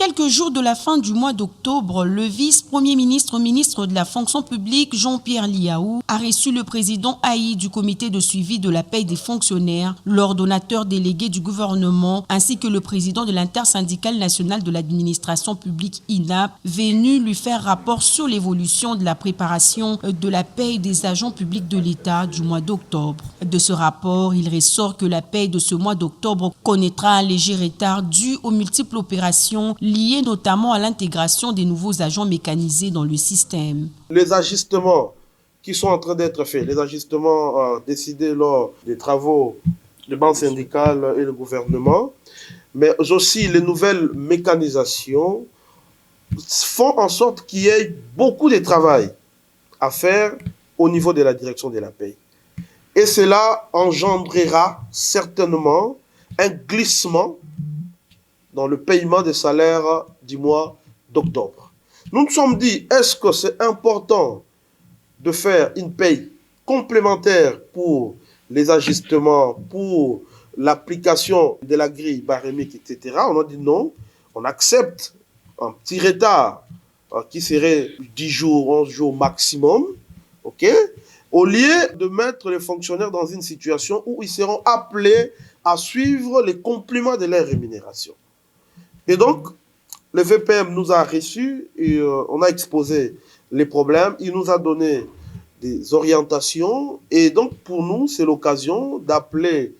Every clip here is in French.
quelques jours de la fin du mois d'octobre, le vice-premier ministre, ministre de la fonction publique, Jean-Pierre Liaou, a reçu le président Haï du comité de suivi de la paie des fonctionnaires, l'ordonnateur délégué du gouvernement, ainsi que le président de l'intersyndicale nationale de l'administration publique INAP, venu lui faire rapport sur l'évolution de la préparation de la paie des agents publics de l'État du mois d'octobre. De ce rapport, il ressort que la paie de ce mois d'octobre connaîtra un léger retard dû aux multiples opérations liées notamment à l'intégration des nouveaux agents mécanisés dans le système. Les ajustements qui sont en train d'être faits, les ajustements décidés lors des travaux de banque syndicale et le gouvernement, mais aussi les nouvelles mécanisations font en sorte qu'il y ait beaucoup de travail à faire au niveau de la direction de la paie. Et cela engendrera certainement un glissement dans le paiement des salaires du mois d'octobre. Nous nous sommes dit, est-ce que c'est important de faire une paie complémentaire pour les ajustements, pour l'application de la grille barémique, etc. On a dit non, on accepte un petit retard qui serait 10 jours, 11 jours maximum, ok, au lieu de mettre les fonctionnaires dans une situation où ils seront appelés à suivre les compléments de leur rémunération. Et donc, le VPM nous a reçus et on a exposé les problèmes. Il nous a donné des orientations. Et donc, pour nous, c'est l'occasion d'appeler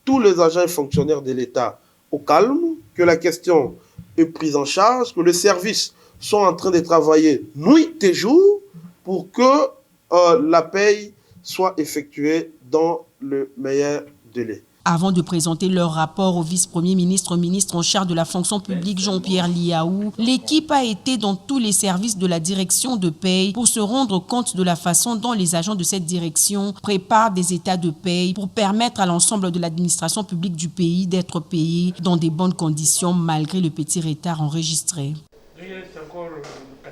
tous les agents et fonctionnaires de l'État au calme, que la question est prise en charge, que les services sont en train de travailler nuit et jour pour que la paie soit effectuée dans le meilleur délai. Avant de présenter leur rapport au vice-premier ministre, ministre en charge de la fonction publique Jean-Pierre Liaou, l'équipe a été dans tous les services de la direction de paie pour se rendre compte de la façon dont les agents de cette direction préparent des états de paie pour permettre à l'ensemble de l'administration publique du pays d'être payés dans des bonnes conditions malgré le petit retard enregistré.